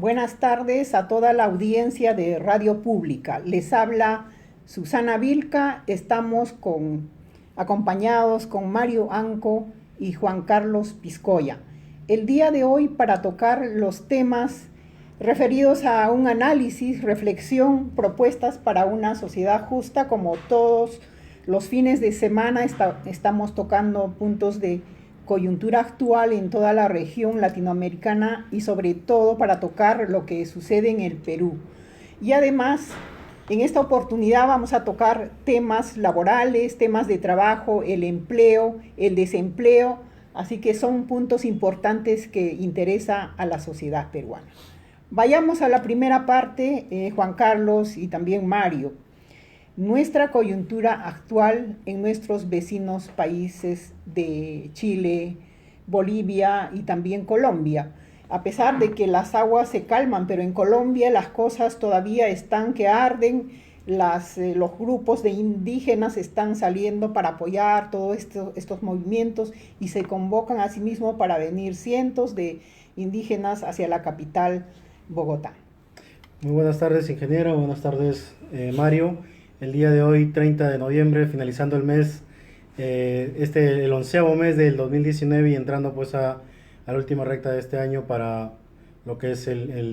Buenas tardes a toda la audiencia de Radio Pública. Les habla Susana Vilca. Estamos acompañados con Mario Anco y Juan Carlos Piscoya. El día de hoy para tocar los temas referidos a un análisis, reflexión, propuestas para una sociedad justa. Como todos los fines de semana estamos tocando puntos de coyuntura actual en toda la región latinoamericana y sobre todo para tocar lo que sucede en el Perú. Y además, en esta oportunidad vamos a tocar temas laborales, temas de trabajo, el empleo, el desempleo, así que son puntos importantes que interesa a la sociedad peruana. Vayamos a la primera parte, Juan Carlos y también Mario. Nuestra coyuntura actual en nuestros vecinos países de Chile, Bolivia y también Colombia. A pesar de que las aguas se calman, pero en Colombia las cosas todavía están que arden. Los grupos de indígenas están saliendo para apoyar todos estos movimientos y se convocan a sí mismos para venir cientos de indígenas hacia la capital, Bogotá. Muy buenas tardes, ingeniero. Buenas tardes, Mario. El día de hoy, 30 de noviembre, finalizando el mes, el 11º mes del 2019 y entrando pues a la última recta de este año para lo que es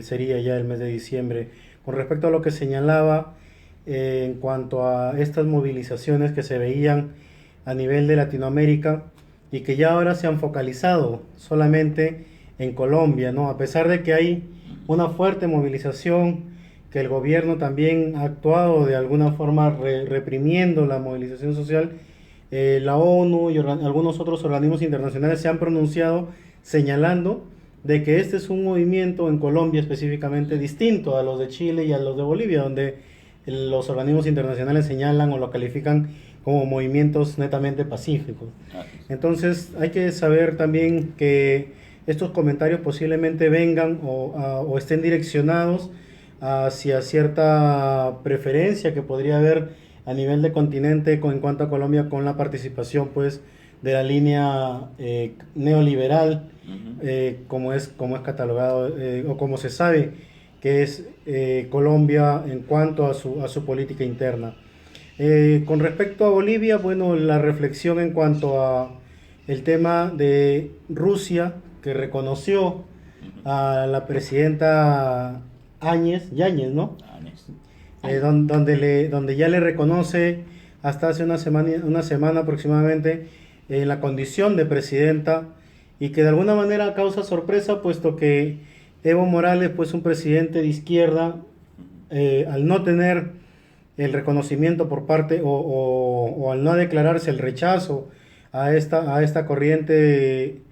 sería ya el mes de diciembre. Con respecto a lo que señalaba en cuanto a estas movilizaciones que se veían a nivel de Latinoamérica y que ya ahora se han focalizado solamente en Colombia, ¿no? A pesar de que hay una fuerte movilización, que el gobierno también ha actuado de alguna forma reprimiendo la movilización social, la ONU y algunos otros organismos internacionales se han pronunciado señalando de que este es un movimiento en Colombia específicamente distinto a los de Chile y a los de Bolivia, donde los organismos internacionales señalan o lo califican como movimientos netamente pacíficos. Entonces hay que saber también que estos comentarios posiblemente vengan o estén direccionados hacia cierta preferencia que podría haber a nivel de continente en cuanto a Colombia, con la participación pues de la línea neoliberal, como es catalogado o como se sabe que es Colombia en cuanto a su política interna. Con respecto a Bolivia, bueno, la reflexión en cuanto a el tema de Rusia, que reconoció a la presidenta Yáñez, ¿no? Donde ya le reconoce hasta hace una semana aproximadamente la condición de presidenta, y que de alguna manera causa sorpresa, puesto que Evo Morales, pues un presidente de izquierda, al no tener el reconocimiento por parte o al no declararse el rechazo a esta corriente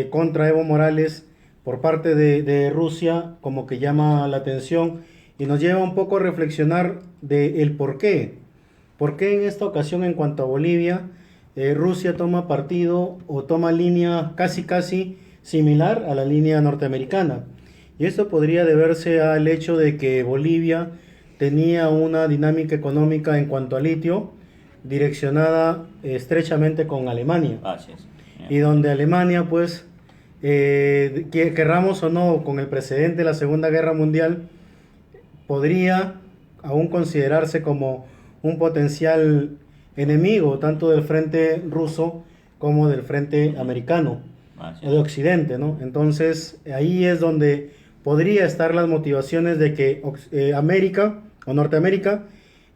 contra Evo Morales por parte de Rusia, como que llama la atención y nos lleva un poco a reflexionar de el por qué. ¿Por qué en esta ocasión, en cuanto a Bolivia, Rusia toma partido o toma línea casi similar a la línea norteamericana? Y esto podría deberse al hecho de que Bolivia tenía una dinámica económica en cuanto a litio direccionada estrechamente con Alemania. Y donde Alemania, pues, querramos o no, con el precedente de la Segunda Guerra Mundial, podría aún considerarse como un potencial enemigo tanto del frente ruso como del frente americano, de Occidente, ¿no? Entonces ahí es donde podría estar las motivaciones de que América o Norteamérica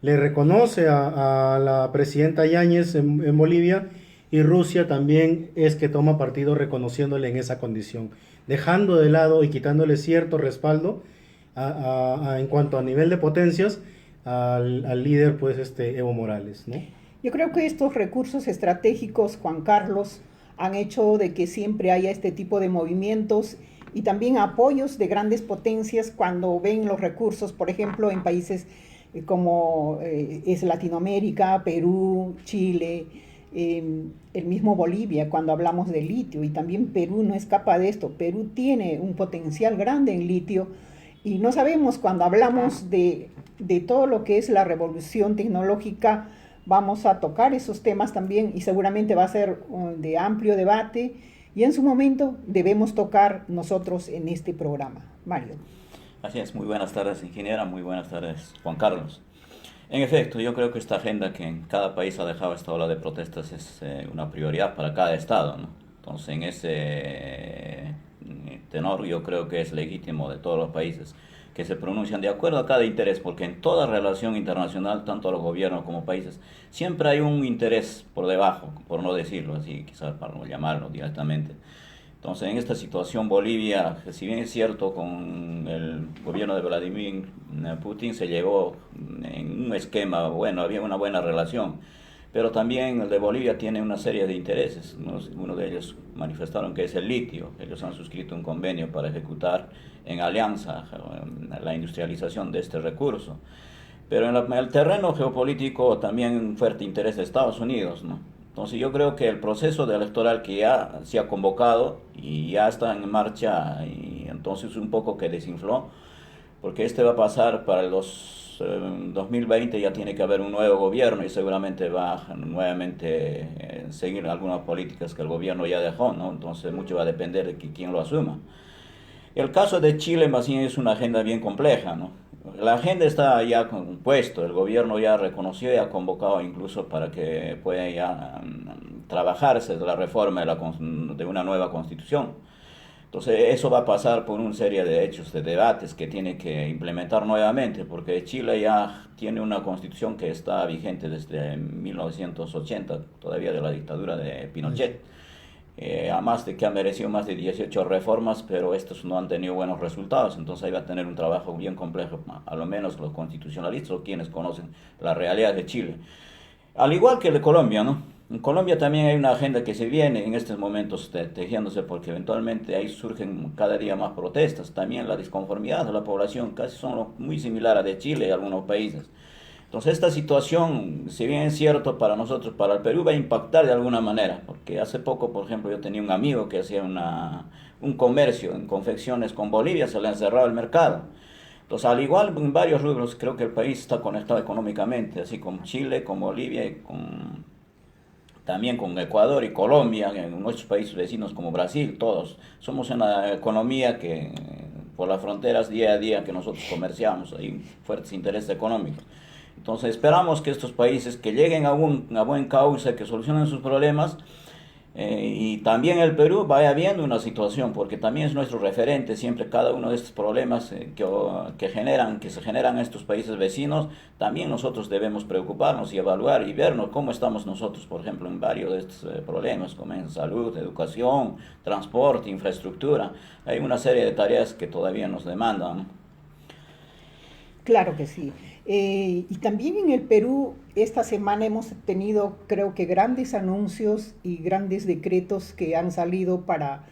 le reconoce a la presidenta Yáñez en Bolivia, y Rusia también es que toma partido reconociéndole en esa condición, dejando de lado y quitándole cierto respaldo en cuanto a nivel de potencias al líder, pues Evo Morales, ¿no? Yo creo que estos recursos estratégicos, Juan Carlos, han hecho de que siempre haya este tipo de movimientos y también apoyos de grandes potencias cuando ven los recursos, por ejemplo, en países como es Latinoamérica, Perú, Chile, el mismo Bolivia, cuando hablamos de litio, y también Perú no escapa de esto. Perú tiene un potencial grande en litio, y no sabemos, cuando hablamos de todo lo que es la revolución tecnológica, vamos a tocar esos temas también, y seguramente va a ser de amplio debate, y en su momento debemos tocar nosotros en este programa. Mario. Así es, muy buenas tardes, ingeniera, muy buenas tardes, Juan Carlos. En efecto, yo creo que esta agenda que en cada país ha dejado esta ola de protestas es una prioridad para cada estado, ¿no? Entonces, en ese tenor, yo creo que es legítimo de todos los países que se pronuncian de acuerdo a cada interés, porque en toda relación internacional, tanto los gobiernos como países, siempre hay un interés por debajo, por no decirlo así, quizás para no llamarlo directamente. Entonces, en esta situación, Bolivia, si bien es cierto, con el gobierno de Vladimir Putin se llegó en un esquema, bueno, había una buena relación, pero también el de Bolivia tiene una serie de intereses. Uno de ellos manifestaron que es el litio. Ellos han suscrito un convenio para ejecutar en alianza la industrialización de este recurso. Pero en el terreno geopolítico también un fuerte interés de Estados Unidos, ¿no? Entonces yo creo que el proceso electoral que ya se ha convocado y ya está en marcha, y entonces un poco que desinfló, porque este va a pasar para los 2020, ya tiene que haber un nuevo gobierno y seguramente va a nuevamente seguir algunas políticas que el gobierno ya dejó, ¿no? Entonces mucho va a depender de quién lo asuma. El caso de Chile más bien es una agenda bien compleja, ¿no? La agenda está ya compuesto, el gobierno ya reconoció y ha convocado incluso para que pueda ya trabajarse la reforma de una nueva constitución. Entonces eso va a pasar por una serie de hechos, de debates que tiene que implementar nuevamente, porque Chile ya tiene una constitución que está vigente desde 1980, todavía de la dictadura de Pinochet. Además de que ha merecido más de 18 reformas, pero estos no han tenido buenos resultados, entonces ahí va a tener un trabajo bien complejo, a lo menos los constitucionalistas o quienes conocen la realidad de Chile. Al igual que el de Colombia, ¿no? En Colombia también hay una agenda que se viene en estos momentos tejiéndose, porque eventualmente ahí surgen cada día más protestas. También la disconformidad de la población casi son muy similar a de Chile y algunos países. Entonces esta situación, si bien es cierto para nosotros, para el Perú va a impactar de alguna manera, porque hace poco, por ejemplo, yo tenía un amigo que hacía un comercio en confecciones con Bolivia, se le han cerrado el mercado. Entonces, al igual en varios rubros, creo que el país está conectado económicamente, así con Chile, con Bolivia y también con Ecuador y Colombia, en nuestros países vecinos como Brasil, todos. Somos una economía que por las fronteras día a día que nosotros comerciamos, hay fuertes intereses económicos. Entonces esperamos que estos países que lleguen a buen cauce, que solucionen sus problemas, y también el Perú vaya viendo una situación, porque también es nuestro referente siempre cada uno de estos problemas que se generan en estos países vecinos, también nosotros debemos preocuparnos y evaluar y vernos cómo estamos nosotros, por ejemplo, en varios de estos problemas, como en salud, educación, transporte, infraestructura. Hay una serie de tareas que todavía nos demandan, ¿no? Claro que sí. Y también en el Perú, esta semana hemos tenido, creo que, grandes anuncios y grandes decretos que han salido para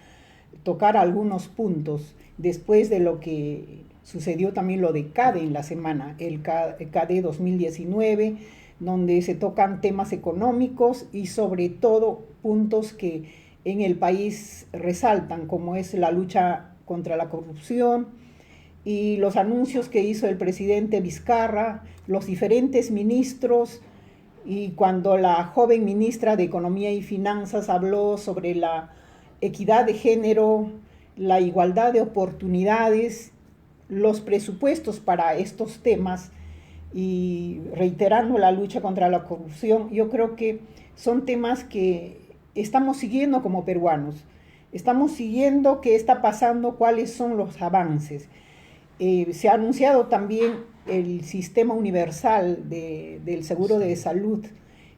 tocar algunos puntos, después de lo que sucedió también lo de CADE en la semana, el CADE 2019, donde se tocan temas económicos y sobre todo puntos que en el país resaltan, como es la lucha contra la corrupción, y los anuncios que hizo el presidente Vizcarra, los diferentes ministros, y cuando la joven ministra de Economía y Finanzas habló sobre la equidad de género, la igualdad de oportunidades, los presupuestos para estos temas y reiterando la lucha contra la corrupción, yo creo que son temas que estamos siguiendo como peruanos, estamos siguiendo qué está pasando, cuáles son los avances. Se ha anunciado también el sistema universal del seguro de salud,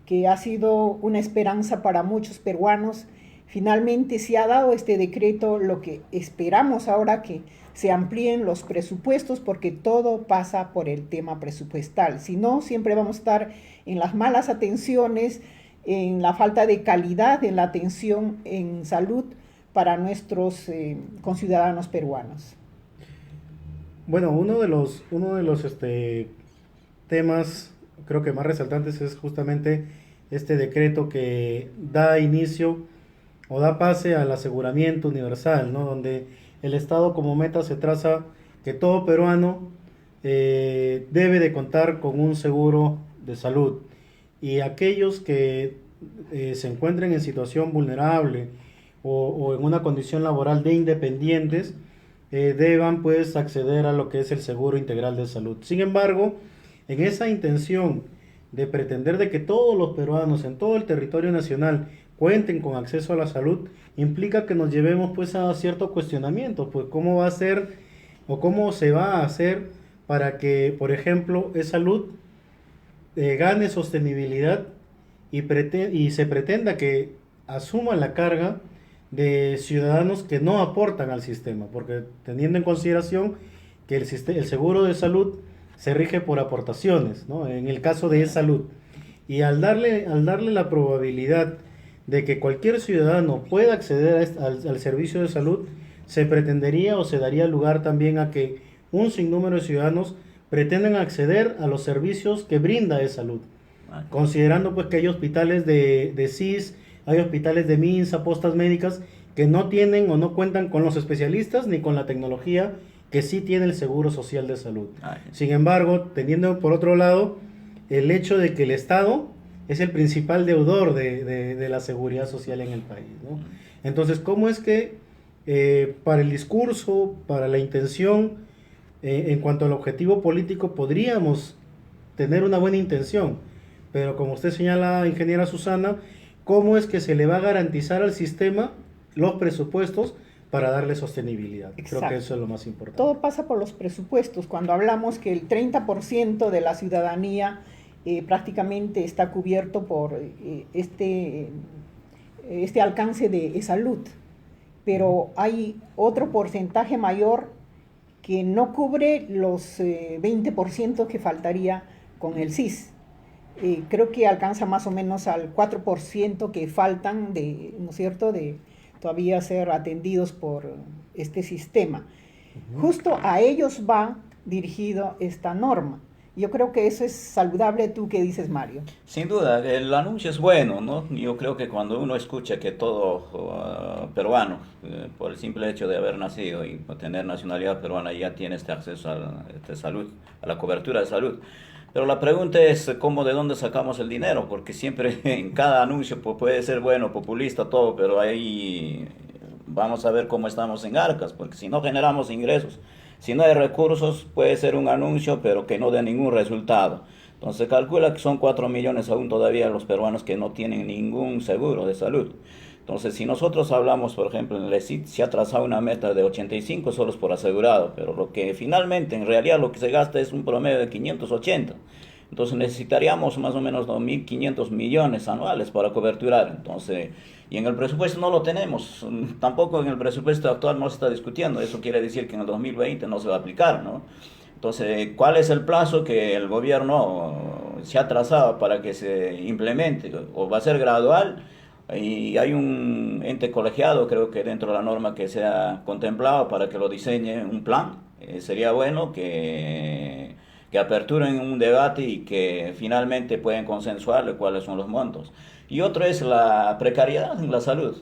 que ha sido una esperanza para muchos peruanos. Finalmente se ha dado este decreto, lo que esperamos ahora que se amplíen los presupuestos, porque todo pasa por el tema presupuestal. Si no, siempre vamos a estar en las malas atenciones, en la falta de calidad en la atención en salud para nuestros conciudadanos peruanos. Bueno, uno de los temas, creo que más resaltantes, es justamente este decreto que da inicio o da pase al aseguramiento universal, ¿no? Donde el Estado como meta se traza que todo peruano debe de contar con un seguro de salud, y aquellos que se encuentren en situación vulnerable o en una condición laboral de independientes deban pues acceder a lo que es el seguro integral de salud. Sin embargo, en esa intención de pretender de que todos los peruanos en todo el territorio nacional cuenten con acceso a la salud, implica que nos llevemos pues a cierto cuestionamiento, pues cómo va a ser o cómo se va a hacer para que, por ejemplo, salud gane sostenibilidad y se pretenda que asuman la carga de ciudadanos que no aportan al sistema, porque teniendo en consideración que el seguro de salud se rige por aportaciones, ¿no? En el caso de salud, y al darle la probabilidad de que cualquier ciudadano pueda acceder al servicio de salud, se pretendería o se daría lugar también a que un sinnúmero de ciudadanos pretenden acceder a los servicios que brinda salud, considerando pues que hay hospitales de CIS, hay hospitales de MINSA, postas médicas que no tienen o no cuentan con los especialistas ni con la tecnología que sí tiene el Seguro Social de Salud. Sin embargo, teniendo por otro lado el hecho de que el Estado es el principal deudor de la seguridad social en el país, ¿no? Entonces, ¿cómo es que para el discurso, para la intención, en cuanto al objetivo político, podríamos tener una buena intención? Pero como usted señala, ingeniera Susana, ¿cómo es que se le va a garantizar al sistema los presupuestos para darle sostenibilidad? Exacto. Creo que eso es lo más importante. Todo pasa por los presupuestos. Cuando hablamos que el 30% de la ciudadanía prácticamente está cubierto por este alcance de salud, pero hay otro porcentaje mayor que no cubre los 20% que faltaría con el SIS. Creo que alcanza más o menos al 4% que faltan ¿no es cierto?, de todavía ser atendidos por este sistema. Justo a ellos va dirigido esta norma. Yo creo que eso es saludable. ¿Tú qué dices, Mario? Sin duda, el anuncio es bueno, ¿no? Yo creo que cuando uno escucha que todo peruano, por el simple hecho de haber nacido y tener nacionalidad peruana, ya tiene este acceso a salud, a la cobertura de salud. Pero la pregunta es cómo, de dónde sacamos el dinero, porque siempre en cada anuncio puede ser bueno, populista, todo, pero ahí vamos a ver cómo estamos en arcas, porque si no generamos ingresos, si no hay recursos, puede ser un anuncio, pero que no dé ningún resultado. Entonces se calcula que son 4 millones aún todavía los peruanos que no tienen ningún seguro de salud. Entonces, si nosotros hablamos, por ejemplo, en el ESIT se ha trazado una meta de 85 solos por asegurado, pero lo que finalmente, en realidad, lo que se gasta es un promedio de 580. Entonces necesitaríamos más o menos 2.500 millones anuales para coberturar. Entonces, y en el presupuesto no lo tenemos, tampoco en el presupuesto actual no se está discutiendo. Eso quiere decir que en el 2020 no se va a aplicar, ¿no? Entonces, ¿cuál es el plazo que el gobierno se ha trazado para que se implemente? ¿O va a ser gradual? Y hay un ente colegiado, creo que dentro de la norma, que se ha contemplado para que lo diseñe un plan. Sería bueno que aperturen un debate y que finalmente puedan consensuar cuáles son los montos. Y otro es la precariedad en la salud.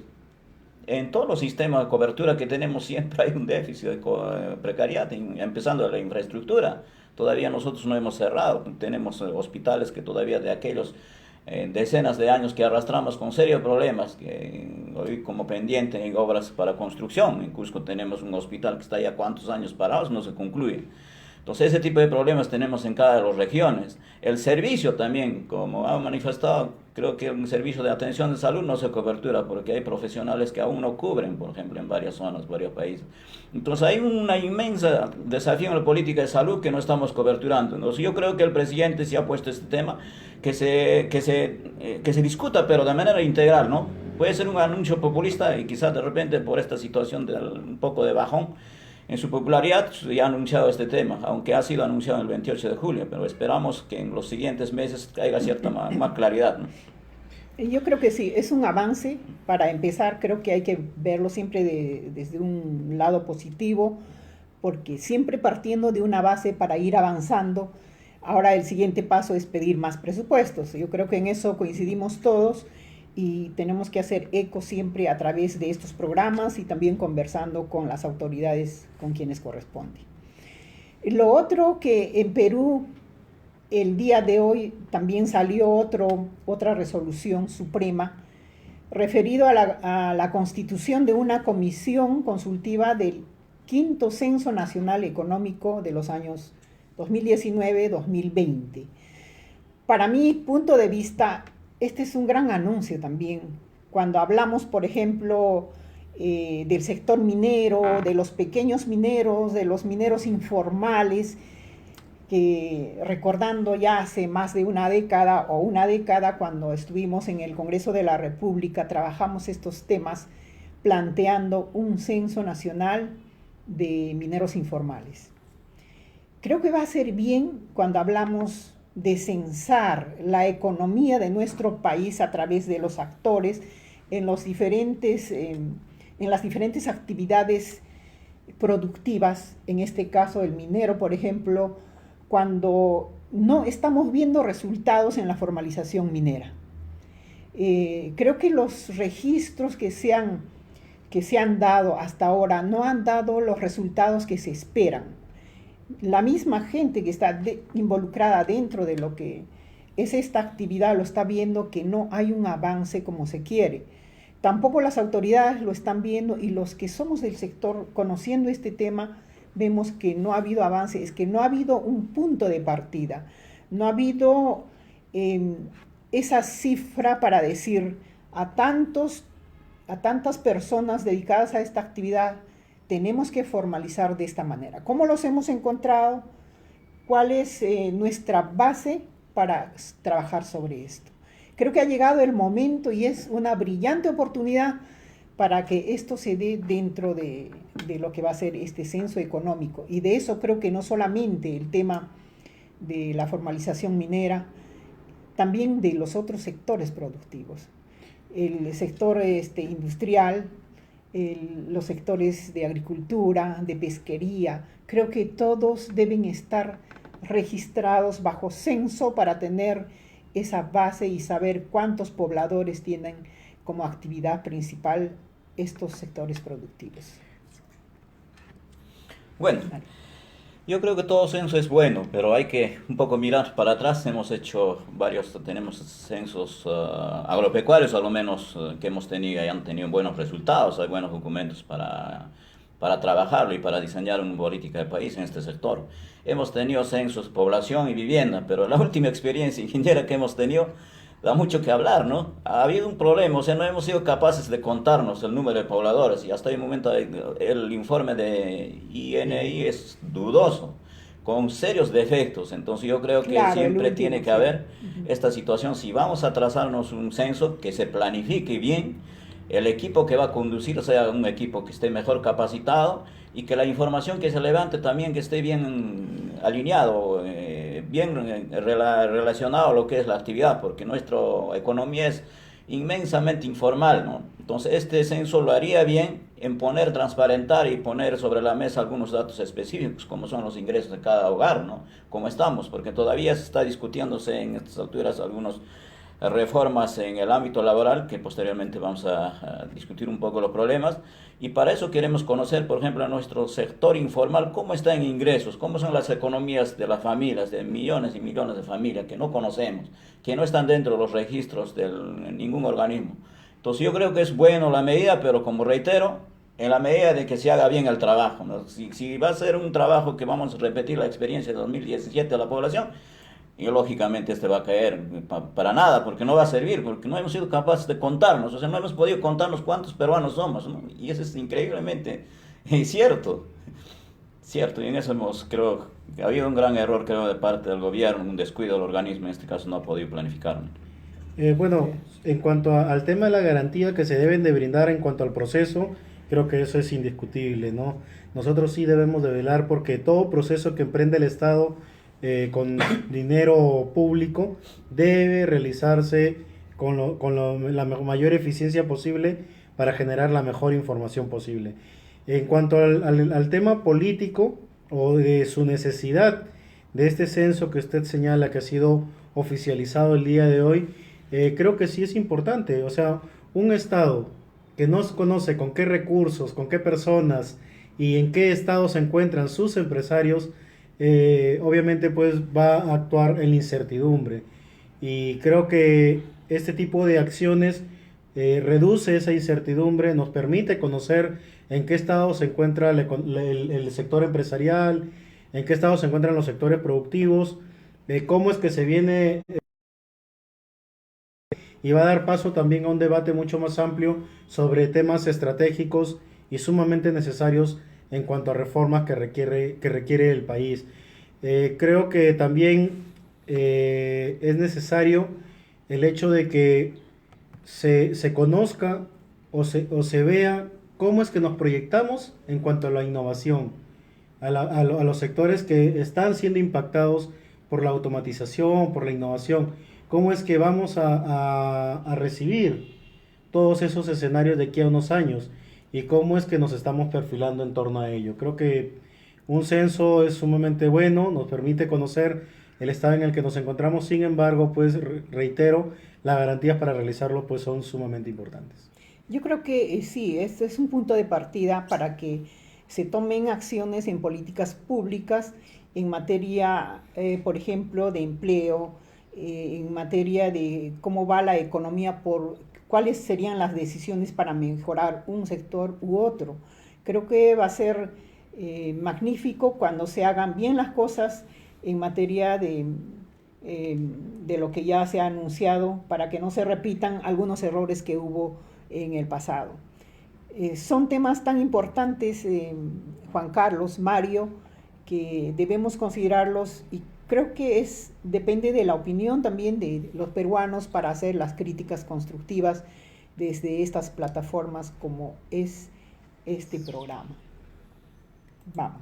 En todos los sistemas de cobertura que tenemos siempre hay un déficit de precariedad, empezando de la infraestructura. Todavía nosotros no hemos cerrado, tenemos hospitales que todavía de aquellos decenas de años que arrastramos con serios problemas, que hoy como pendiente en obras para construcción. En Cusco tenemos un hospital que está ya cuántos años parados, no se concluye. Entonces ese tipo de problemas tenemos en cada de las regiones. El servicio también, como ha manifestado, creo que el servicio de atención de salud no se cobertura porque hay profesionales que aún no cubren, por ejemplo, en varias zonas, varios países. Entonces hay una inmensa desafío en la política de salud que no estamos coberturando. Entonces yo creo que el presidente sí ha puesto este tema, que se discuta, pero de manera integral, ¿no? Puede ser un anuncio populista y quizás de repente por esta situación de un poco de bajón en su popularidad ya ha anunciado este tema, aunque ha sido anunciado el 28 de julio, pero esperamos que en los siguientes meses haya cierta más claridad, ¿no? Yo creo que sí, es un avance. Para empezar, creo que hay que verlo siempre desde un lado positivo, porque siempre partiendo de una base para ir avanzando. Ahora el siguiente paso es pedir más presupuestos. Yo creo que en eso coincidimos todos y tenemos que hacer eco siempre a través de estos programas y también conversando con las autoridades con quienes corresponde. Lo otro, que en Perú el día de hoy también salió otra resolución suprema referido a la constitución de una comisión consultiva del quinto Censo Nacional Económico de los años 2019-2020. Para mi punto de vista, este es un gran anuncio también. Cuando hablamos, por ejemplo, del sector minero, de los pequeños mineros, de los mineros informales, que recordando ya hace más de una década cuando estuvimos en el Congreso de la República, trabajamos estos temas planteando un censo nacional de mineros informales. Creo que va a ser bien cuando hablamos de censar la economía de nuestro país a través de los actores en las diferentes actividades productivas, en este caso el minero, por ejemplo, cuando no estamos viendo resultados en la formalización minera. Creo que los registros que se han dado hasta ahora no han dado los resultados que se esperan. La misma gente que está involucrada dentro de lo que es esta actividad lo está viendo que no hay un avance como se quiere. Tampoco las autoridades lo están viendo, y los que somos del sector conociendo este tema vemos que no ha habido avance, es que no ha habido un punto de partida, no ha habido esa cifra para decir a tantas personas dedicadas a esta actividad tenemos que formalizar de esta manera. ¿Cómo los hemos encontrado? ¿Cuál es nuestra base para trabajar sobre esto? Creo que ha llegado el momento y es una brillante oportunidad para que esto se dé dentro de lo que va a ser este censo económico. Y de eso creo que no solamente el tema de la formalización minera, también de los otros sectores productivos. El sector industrial, los sectores de agricultura, de pesquería, creo que todos deben estar registrados bajo censo para tener esa base y saber cuántos pobladores tienen como actividad principal estos sectores productivos. Bueno, yo creo que todo censo es bueno, pero hay que un poco mirar para atrás. Tenemos censos agropecuarios, al menos, que hemos tenido y han tenido buenos resultados. Hay buenos documentos para trabajarlo y para diseñar una política de país en este sector. Hemos tenido censos, población y vivienda, pero la última experiencia ingeniera que hemos tenido da mucho que hablar, ¿no? Ha habido un problema, o sea, no hemos sido capaces de contarnos el número de pobladores, y hasta el momento el informe de INI es dudoso, con serios defectos. Entonces yo creo que siempre tiene que haber esta situación. Si vamos a trazarnos un censo, que se planifique bien, el equipo que va a conducir sea un equipo que esté mejor capacitado, y que la información que se levante también que esté bien alineado, bien relacionado a lo que es la actividad, porque nuestra economía es inmensamente informal, ¿no? Entonces este censo lo haría bien en transparentar y poner sobre la mesa algunos datos específicos, como son los ingresos de cada hogar, ¿no? Como estamos, porque todavía se está discutiéndose en estas alturas algunos reformas en el ámbito laboral, que posteriormente vamos a discutir un poco los problemas, y para eso queremos conocer, por ejemplo, a nuestro sector informal, cómo está en ingresos, cómo son las economías de las familias, de millones y millones de familias que no conocemos, que no están dentro de los registros de ningún organismo. Entonces yo creo que es bueno la medida, pero como reitero, en la medida de que se haga bien el trabajo, ¿no? Si va a ser un trabajo que vamos a repetir la experiencia de 2017 de la población, y lógicamente va a caer para nada, porque no va a servir, porque no hemos sido capaces de contarnos, o sea, no hemos podido contarnos cuántos peruanos somos, ¿no? Y eso es increíblemente cierto, y en eso creo que ha habido un gran error, creo, de parte del gobierno, un descuido del organismo, en este caso no ha podido planificar. Bueno, en cuanto al tema de la garantía que se deben de brindar en cuanto al proceso, creo que eso es indiscutible, ¿no? Nosotros sí debemos de velar porque todo proceso que emprende el Estado con dinero público debe realizarse con la mayor eficiencia posible para generar la mejor información posible. En cuanto al tema político o de su necesidad de este censo que usted señala que ha sido oficializado el día de hoy, creo que sí es importante. O sea, un Estado que no conoce con qué recursos, con qué personas y en qué estado se encuentran sus empresarios, obviamente pues va a actuar en la incertidumbre, y creo que este tipo de acciones reduce esa incertidumbre, nos permite conocer en qué estado se encuentra el sector empresarial, en qué estado se encuentran los sectores productivos, cómo es que se viene, y va a dar paso también a un debate mucho más amplio sobre temas estratégicos y sumamente necesarios en cuanto a reformas que requiere el país. Creo que también es necesario el hecho de que se conozca o se vea cómo es que nos proyectamos en cuanto a la innovación, a los sectores que están siendo impactados por la automatización, por la innovación, cómo es que vamos a recibir todos esos escenarios de aquí a unos años y cómo es que nos estamos perfilando en torno a ello. Creo que un censo es sumamente bueno, nos permite conocer el estado en el que nos encontramos, sin embargo, pues reitero, las garantías para realizarlo pues son sumamente importantes. Yo creo que sí, este es un punto de partida para que se tomen acciones en políticas públicas en materia, por ejemplo, de empleo, en materia de cómo va la economía, por cuáles serían las decisiones para mejorar un sector u otro. Creo que va a ser magnífico cuando se hagan bien las cosas en materia de lo que ya se ha anunciado para que no se repitan algunos errores que hubo en el pasado. Son temas tan importantes, Juan Carlos, Mario, que debemos considerarlos y creo que depende de la opinión también de los peruanos para hacer las críticas constructivas desde estas plataformas como es este programa. Vamos.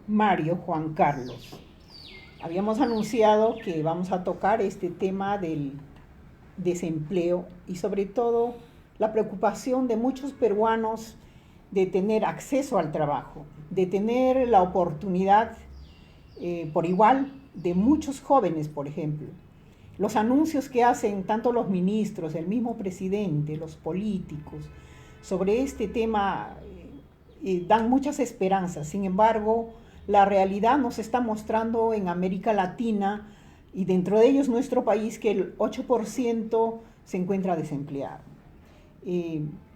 Mario, Juan Carlos. Habíamos anunciado que vamos a tocar este tema del desempleo y sobre todo la preocupación de muchos peruanos de tener acceso al trabajo, de tener la oportunidad por igual de muchos jóvenes, por ejemplo. Los anuncios que hacen tanto los ministros, el mismo presidente, los políticos, sobre este tema dan muchas esperanzas. Sin embargo, la realidad nos está mostrando en América Latina y dentro de ellos nuestro país que el 8% se encuentra desempleado.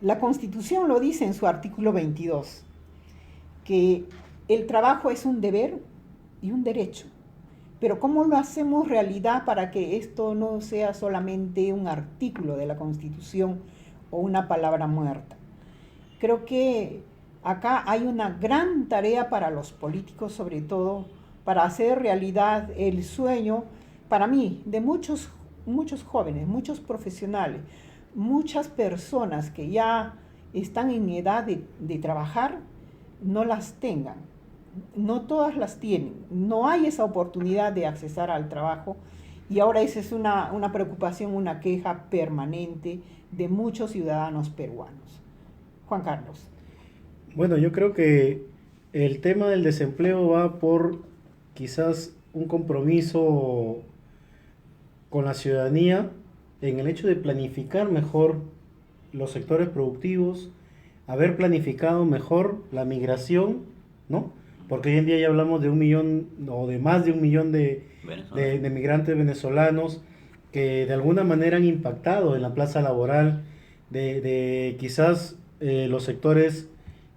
La Constitución lo dice en su artículo 22, que el trabajo es un deber y un derecho. Pero ¿cómo lo hacemos realidad para que esto no sea solamente un artículo de la Constitución o una palabra muerta? Creo que acá hay una gran tarea para los políticos, sobre todo, para hacer realidad el sueño, para mí, de muchos jóvenes, muchos profesionales, muchas personas que ya están en edad de trabajar, no las tengan. No todas las tienen, no hay esa oportunidad de accesar al trabajo y ahora esa es una preocupación, una queja permanente de muchos ciudadanos peruanos. Juan Carlos. Bueno, yo creo que el tema del desempleo va por quizás un compromiso con la ciudadanía en el hecho de planificar mejor los sectores productivos, haber planificado mejor la migración, ¿no? Porque hoy en día ya hablamos de 1 millón o de más de 1 millón de migrantes venezolanos que de alguna manera han impactado en la plaza laboral de quizás los sectores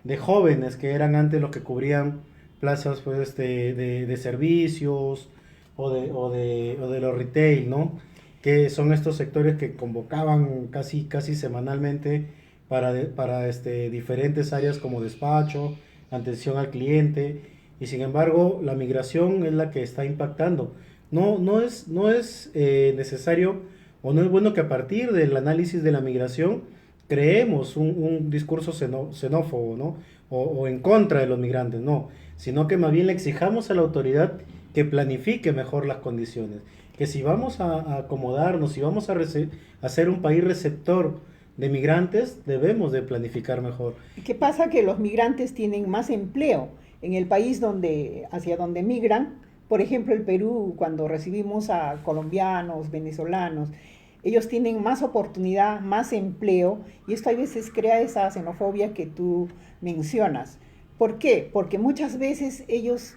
de jóvenes que eran antes los que cubrían plazas pues, de servicios o de los retail, ¿no? Que son estos sectores que convocaban casi semanalmente para diferentes áreas como despacho, atención al cliente, y sin embargo la migración es la que está impactando. No es necesario o no es bueno que a partir del análisis de la migración creemos un discurso xenófobo, ¿no? O en contra de los migrantes, no, sino que más bien le exijamos a la autoridad que planifique mejor las condiciones, que si vamos a acomodarnos, si vamos a ser un país receptor de migrantes, debemos de planificar mejor. ¿Qué pasa? Que los migrantes tienen más empleo en el país hacia donde migran. Por ejemplo, el Perú, cuando recibimos a colombianos, venezolanos, ellos tienen más oportunidad, más empleo, y esto a veces crea esa xenofobia que tú mencionas. ¿Por qué? Porque muchas veces ellos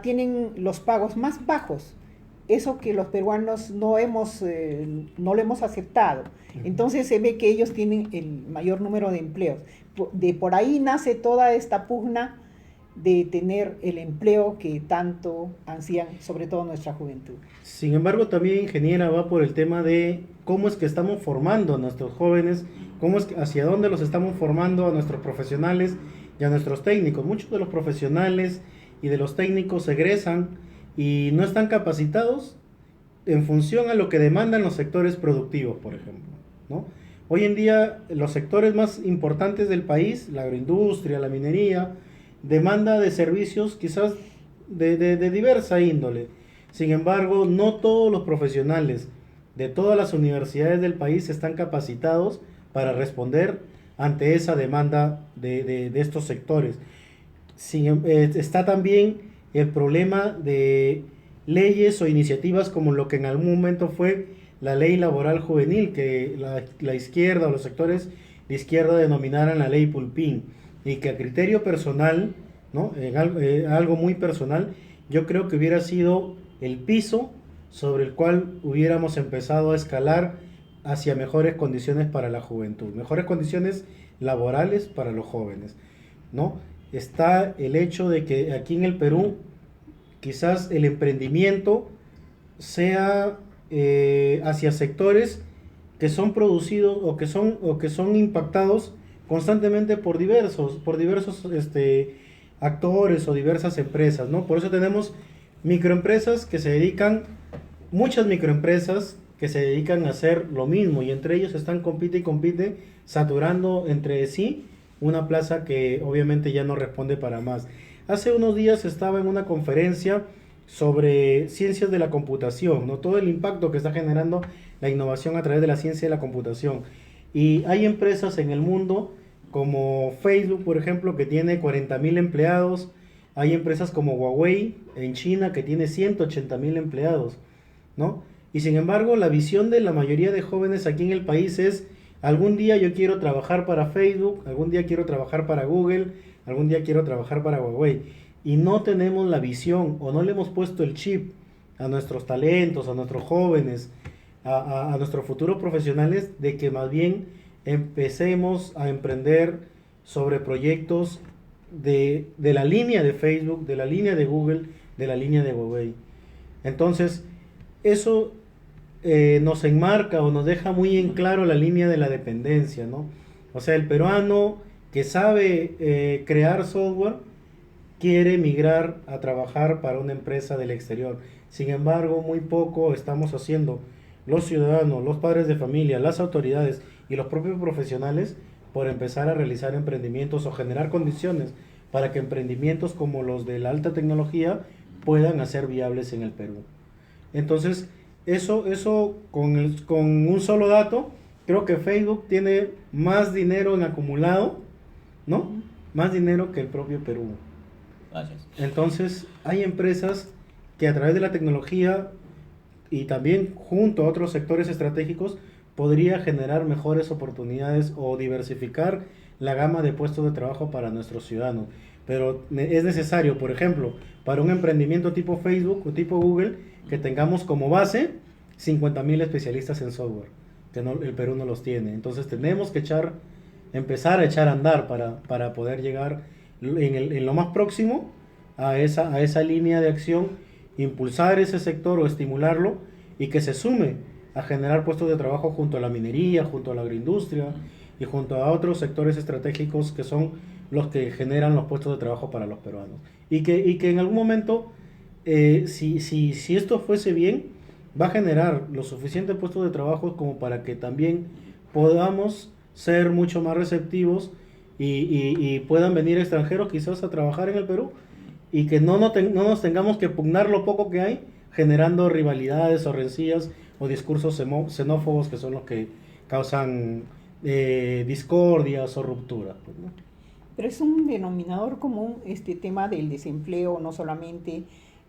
tienen los pagos más bajos, eso que los peruanos no lo hemos aceptado. Entonces se ve que ellos tienen el mayor número de empleos. Por ahí nace toda esta pugna de tener el empleo que tanto ansían, sobre todo nuestra juventud. Sin embargo, también, ingeniera, va por el tema de cómo es que estamos formando a nuestros jóvenes, hacia dónde los estamos formando a nuestros profesionales y a nuestros técnicos. Muchos de los profesionales y de los técnicos egresan y no están capacitados en función a lo que demandan los sectores productivos, por ejemplo, ¿no? Hoy en día los sectores más importantes del país, la agroindustria, la minería, demanda de servicios quizás de diversa índole. Sin embargo, no todos los profesionales de todas las universidades del país están capacitados para responder ante esa demanda de estos sectores. Está también el problema de leyes o iniciativas como lo que en algún momento fue la ley laboral juvenil, que la izquierda o los sectores de izquierda denominaran la ley Pulpín, y que a criterio personal, ¿no? Algo muy personal, yo creo que hubiera sido el piso sobre el cual hubiéramos empezado a escalar hacia mejores condiciones para la juventud, mejores condiciones laborales para los jóvenes, ¿no? Está el hecho de que aquí en el Perú quizás el emprendimiento sea hacia sectores que son producidos o que son impactados constantemente por diversos actores o diversas empresas, ¿no? Por eso tenemos microempresas que se dedican, muchas microempresas que se dedican a hacer lo mismo, y entre ellos están compite, saturando entre sí una plaza que obviamente ya no responde para más. Hace unos días estaba en una conferencia sobre ciencias de la computación, ¿no? Todo el impacto que está generando la innovación a través de la ciencia de la computación. Y hay empresas en el mundo como Facebook, por ejemplo, que tiene 40.000 empleados. Hay empresas como Huawei en China que tiene 180.000 empleados, ¿no? Y sin embargo, la visión de la mayoría de jóvenes aquí en el país es: algún día yo quiero trabajar para Facebook, algún día quiero trabajar para Google, algún día quiero trabajar para Huawei. Y no tenemos la visión, o no le hemos puesto el chip a nuestros talentos, a nuestros jóvenes, a nuestros futuros profesionales, de que más bien empecemos a emprender sobre proyectos de la línea de Facebook, de la línea de Google, de la línea de Huawei. Entonces, eso nos enmarca o nos deja muy en claro la línea de la dependencia, ¿no? O sea, el peruano que sabe crear software quiere migrar a trabajar para una empresa del exterior. Sin embargo, muy poco estamos haciendo los ciudadanos, los padres de familia, las autoridades y los propios profesionales por empezar a realizar emprendimientos o generar condiciones para que emprendimientos como los de la alta tecnología puedan hacer viables en el Perú. Entonces, eso con un solo dato, creo que Facebook tiene más dinero en acumulado, ¿no? Más dinero que el propio Perú. Gracias. Entonces, hay empresas que a través de la tecnología y también junto a otros sectores estratégicos podría generar mejores oportunidades o diversificar la gama de puestos de trabajo para nuestros ciudadanos. Pero es necesario, por ejemplo, para un emprendimiento tipo Facebook o tipo Google, que tengamos como base 50.000 especialistas en software, que el Perú no los tiene. Entonces tenemos que empezar a echar a andar para poder llegar en lo más próximo a esa línea de acción, impulsar ese sector o estimularlo y que se sume a generar puestos de trabajo junto a la minería, junto a la agroindustria y junto a otros sectores estratégicos que son los que generan los puestos de trabajo para los peruanos. Y que en algún momento, si esto fuese bien, va a generar los suficientes puestos de trabajo como para que también podamos ser mucho más receptivos y puedan venir extranjeros quizás a trabajar en el Perú y que no nos tengamos que pugnar lo poco que hay, generando rivalidades o rencillas o discursos xenófobos que son los que causan discordias o rupturas, pues, ¿no? Pero es un denominador común este tema del desempleo, no solamente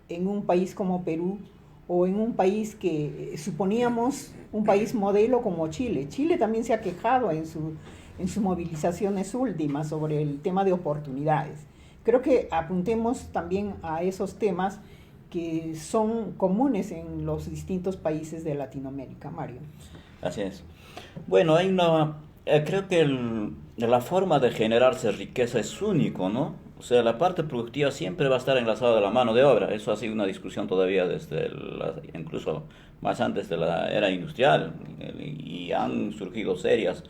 en un país como Perú o en un país que suponíamos un país modelo como Chile. Chile también se ha quejado en sus movilizaciones últimas sobre el tema de oportunidades. Creo que apuntemos también a esos temas que son comunes en los distintos países de Latinoamérica, Mario. Así es. Bueno, creo que la forma de generarse riqueza es único, ¿no? O sea, la parte productiva siempre va a estar enlazada a la mano de obra. Eso ha sido una discusión todavía incluso más antes de la era industrial. Y han surgido serias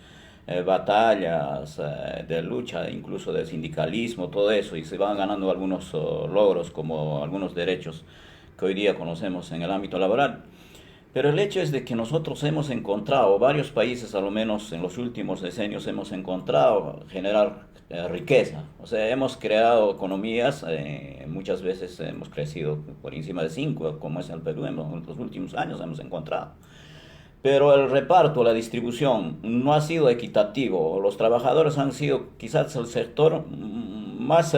batallas de lucha, incluso de sindicalismo, todo eso, y se van ganando algunos logros, como algunos derechos que hoy día conocemos en el ámbito laboral. Pero el hecho es de que nosotros hemos encontrado, varios países a lo menos en los últimos decenios hemos encontrado generar riqueza. O sea, hemos creado economías, muchas veces hemos crecido por encima de 5, como es en el Perú, en los últimos años hemos encontrado. Pero el reparto, la distribución no ha sido equitativo. Los trabajadores han sido quizás el sector más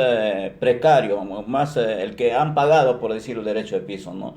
precario, más el que han pagado, por decir, el derecho de piso, ¿no?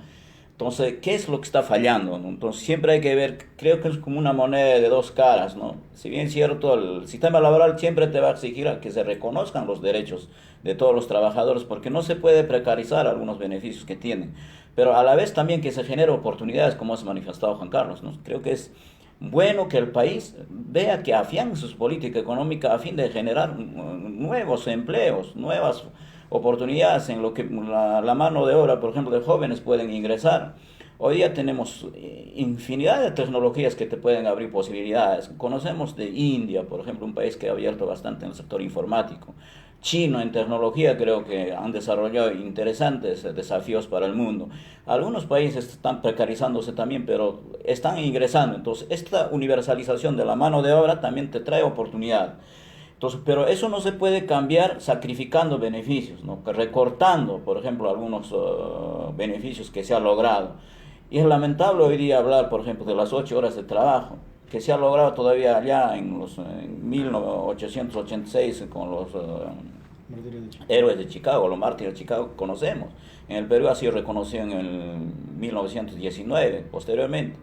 Entonces, ¿qué es lo que está fallando, ¿no? Entonces, siempre hay que ver, creo que es como una moneda de dos caras, ¿no? Si bien es cierto, el sistema laboral siempre te va a exigir a que se reconozcan los derechos de todos los trabajadores, porque no se puede precarizar algunos beneficios que tienen, pero a la vez también que se generen oportunidades, como has manifestado Juan Carlos, ¿no? Creo que es bueno que el país vea que afiance su política económica a fin de generar nuevos empleos, nuevas oportunidades en lo que la mano de obra, por ejemplo, de jóvenes pueden ingresar. Hoy día tenemos infinidad de tecnologías que te pueden abrir posibilidades. Conocemos de India, por ejemplo, un país que ha abierto bastante en el sector informático. Chino en tecnología creo que han desarrollado interesantes desafíos para el mundo. Algunos países están precarizándose también, pero están ingresando. Entonces, esta universalización de la mano de obra también te trae oportunidad. Entonces, pero eso no se puede cambiar sacrificando beneficios, ¿no? Recortando, por ejemplo, algunos beneficios que se ha logrado. Y es lamentable hoy día hablar, por ejemplo, de las 8 horas de trabajo, que se ha logrado todavía allá en 1886 con los héroes de Chicago, los mártires de Chicago, conocemos. En el Perú ha sido reconocido en el 1919, posteriormente.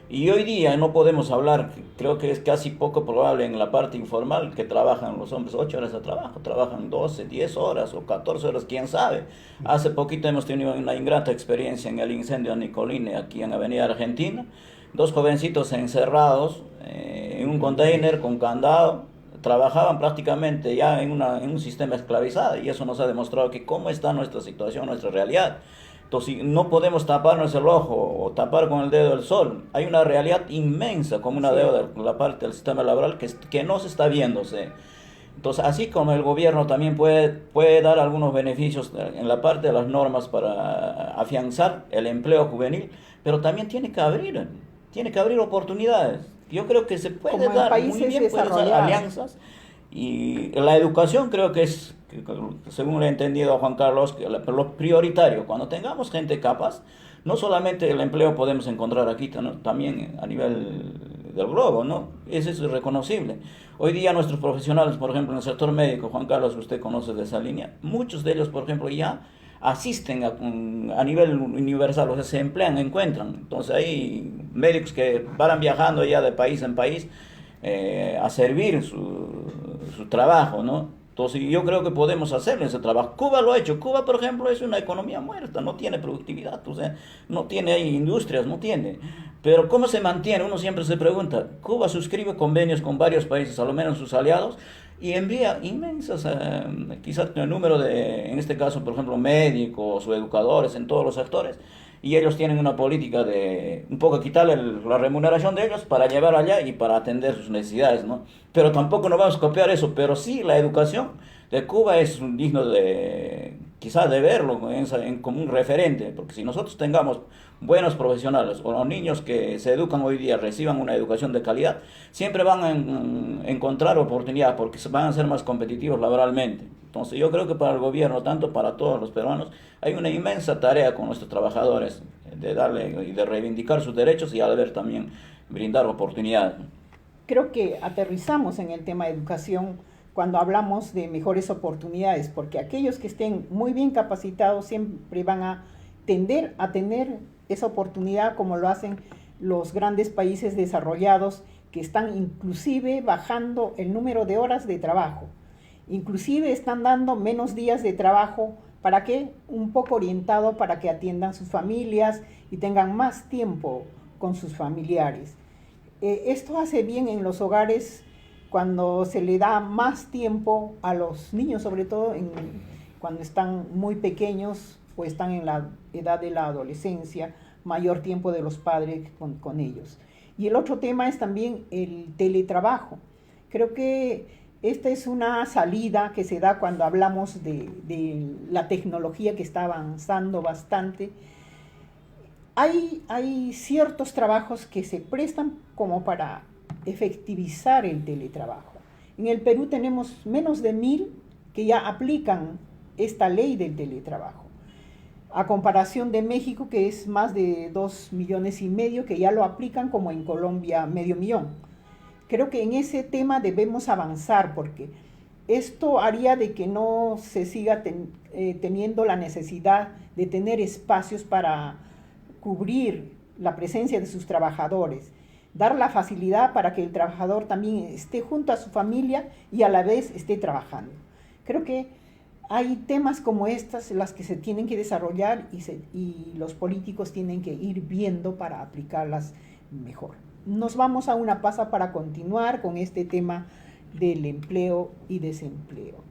Y hoy día no podemos hablar, creo que es casi poco probable en la parte informal que trabajan los hombres 8 horas de trabajo, trabajan 12, 10 horas o 14 horas, quién sabe. Hace poquito hemos tenido una ingrata experiencia en el incendio de Nicoline, aquí en Avenida Argentina. 2 jovencitos encerrados en un container con candado, trabajaban prácticamente ya en un sistema esclavizado, y eso nos ha demostrado que cómo está nuestra situación, nuestra realidad. Entonces, no podemos taparnos el ojo o tapar con el dedo el sol. Hay una realidad inmensa como una deuda de la parte del sistema laboral que no se está viéndose. Entonces, así como el gobierno también puede dar algunos beneficios en la parte de las normas para afianzar el empleo juvenil, pero también tiene que abrir oportunidades. Yo creo que se puede dar muy bien, puede dar alianzas Y la educación creo que es, según le he entendido a Juan Carlos, que lo prioritario. Cuando tengamos gente capaz, no solamente el empleo podemos encontrar aquí, también a nivel del globo, ¿no? Eso es reconocible. Hoy día nuestros profesionales, por ejemplo, en el sector médico, Juan Carlos, usted conoce de esa línea, muchos de ellos, por ejemplo, ya asisten a nivel universal, o sea, se emplean, encuentran. Entonces hay médicos que van viajando ya de país en país a servir su trabajo, ¿no? Entonces yo creo que podemos hacer ese trabajo. Cuba lo ha hecho. Cuba, por ejemplo, es una economía muerta, no tiene productividad, o sea, no tiene industrias, no tiene. Pero ¿cómo se mantiene? Uno siempre se pregunta. Cuba suscribe convenios con varios países, a lo menos sus aliados, y envía inmensas, quizás el número de, en este caso, por ejemplo, médicos o educadores en todos los sectores, y ellos tienen una política de un poco quitarle la remuneración de ellos para llevar allá y para atender sus necesidades, ¿no? Pero tampoco nos vamos a copiar eso, pero sí la educación de Cuba es un digno de, quizás de verlo como un referente, porque si nosotros tengamos buenos profesionales o los niños que se educan hoy día reciban una educación de calidad, siempre van a encontrar oportunidades porque van a ser más competitivos laboralmente. Entonces yo creo que para el gobierno, tanto para todos los peruanos, hay una inmensa tarea con nuestros trabajadores de darle y de reivindicar sus derechos y a ver también brindar oportunidades. Creo que aterrizamos en el tema de educación cuando hablamos de mejores oportunidades, porque aquellos que estén muy bien capacitados siempre van a tender a tener esa oportunidad como lo hacen los grandes países desarrollados que están inclusive bajando el número de horas de trabajo. Inclusive están dando menos días de trabajo, ¿para qué? Un poco orientado para que atiendan sus familias y tengan más tiempo con sus familiares. Esto hace bien en los hogares cuando se le da más tiempo a los niños, sobre todo cuando están muy pequeños o están en la edad de la adolescencia, mayor tiempo de los padres con ellos. Y el otro tema es también el teletrabajo. Creo que esta es una salida que se da cuando hablamos de la tecnología que está avanzando bastante. Hay ciertos trabajos que se prestan como para efectivizar el teletrabajo. En el Perú tenemos menos de 1000 que ya aplican esta ley del teletrabajo, a comparación de México, que es más de 2,5 millones que ya lo aplican, como en Colombia 500,000. Creo que en ese tema debemos avanzar porque esto haría de que no se siga teniendo la necesidad de tener espacios para cubrir la presencia de sus trabajadores, dar la facilidad para que el trabajador también esté junto a su familia y a la vez esté trabajando. Creo que hay temas como estas las que se tienen que desarrollar y los políticos tienen que ir viendo para aplicarlas mejor. Nos vamos a una pausa para continuar con este tema del empleo y desempleo.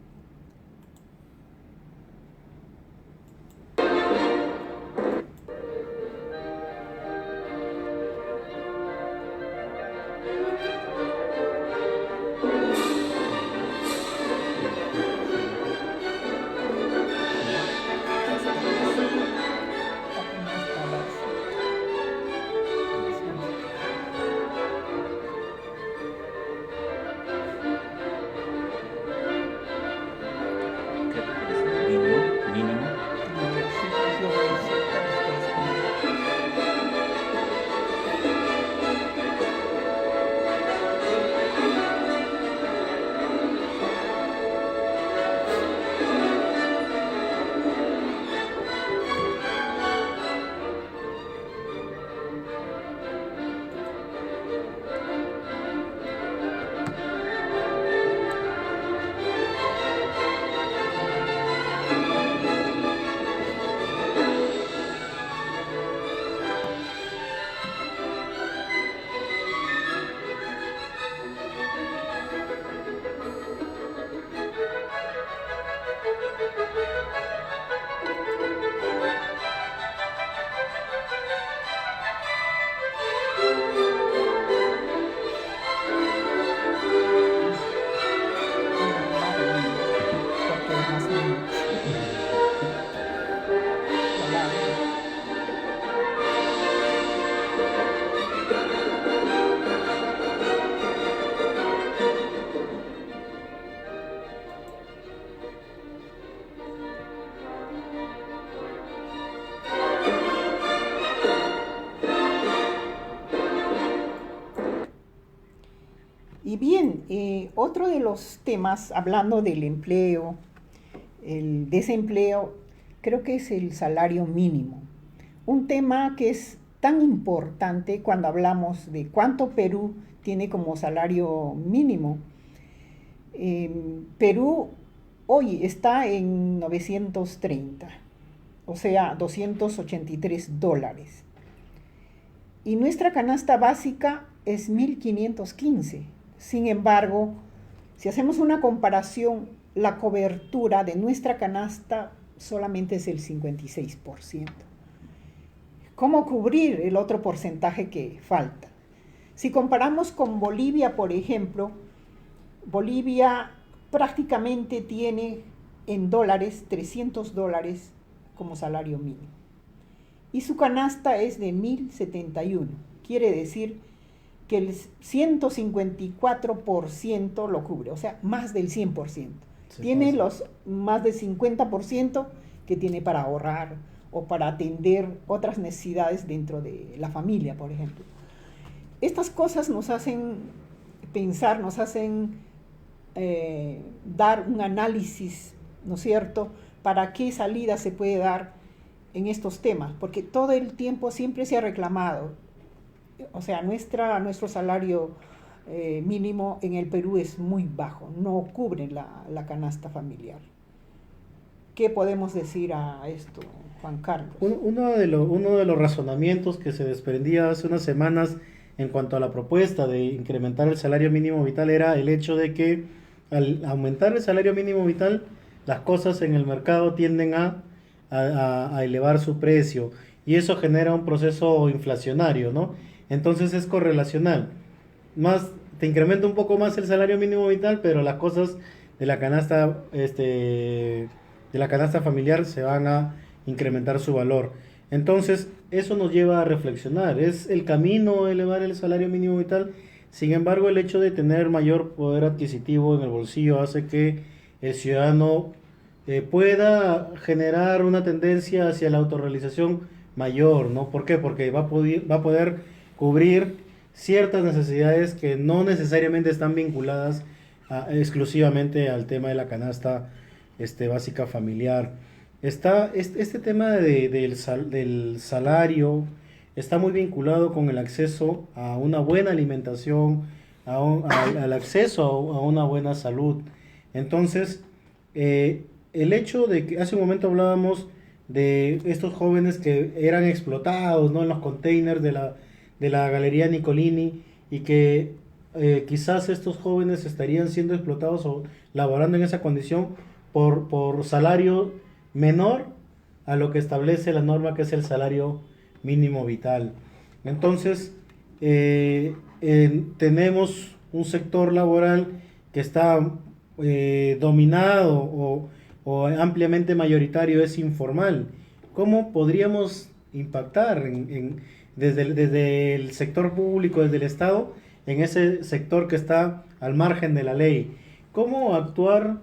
Y bien, otro de los temas, hablando del empleo, el desempleo, creo que es el salario mínimo. Un tema que es tan importante cuando hablamos de cuánto Perú tiene como salario mínimo. Perú hoy está en 930, o sea, $283. Y nuestra canasta básica es 1515. Sin embargo, si hacemos una comparación, la cobertura de nuestra canasta solamente es el 56%. ¿Cómo cubrir el otro porcentaje que falta? Si comparamos con Bolivia, por ejemplo, Bolivia prácticamente tiene en dólares $300 como salario mínimo. Y su canasta es de 1071. Quiere decir que el 154% lo cubre, o sea, más del 100%. Tiene los más del 50% que tiene para ahorrar o para atender otras necesidades dentro de la familia, por ejemplo. Estas cosas nos hacen pensar, nos hacen dar un análisis, ¿no es cierto?, para qué salida se puede dar en estos temas, porque todo el tiempo siempre se ha reclamado, o sea, nuestro salario mínimo en el Perú es muy bajo, no cubre la canasta familiar. ¿Qué podemos decir a esto, Juan Carlos? Uno de los razonamientos que se desprendía hace unas semanas en cuanto a la propuesta de incrementar el salario mínimo vital era el hecho de que al aumentar el salario mínimo vital, las cosas en el mercado tienden a elevar su precio y eso genera un proceso inflacionario, ¿no? Entonces es correlacional. Te incrementa un poco más el salario mínimo vital, pero las cosas de la canasta familiar se van a incrementar su valor. Entonces, eso nos lleva a reflexionar. ¿Es el camino elevar el salario mínimo vital? Sin embargo, el hecho de tener mayor poder adquisitivo en el bolsillo hace que el ciudadano pueda generar una tendencia hacia la autorrealización mayor, ¿no? ¿Por qué? Porque va a poder cubrir ciertas necesidades que no necesariamente están vinculadas exclusivamente al tema de la canasta básica familiar. Este tema del salario está muy vinculado con el acceso a una buena alimentación, al acceso a una buena salud. Entonces, el hecho de que hace un momento hablábamos de estos jóvenes que eran explotados, ¿no?, en los containers de la Galería Nicolini y que quizás estos jóvenes estarían siendo explotados o laborando en esa condición por salario menor a lo que establece la norma, que es el salario mínimo vital. Entonces, tenemos un sector laboral que está dominado o ampliamente mayoritario, es informal. ¿Cómo podríamos impactar desde el sector público, desde el Estado, en ese sector que está al margen de la ley? ¿Cómo actuar,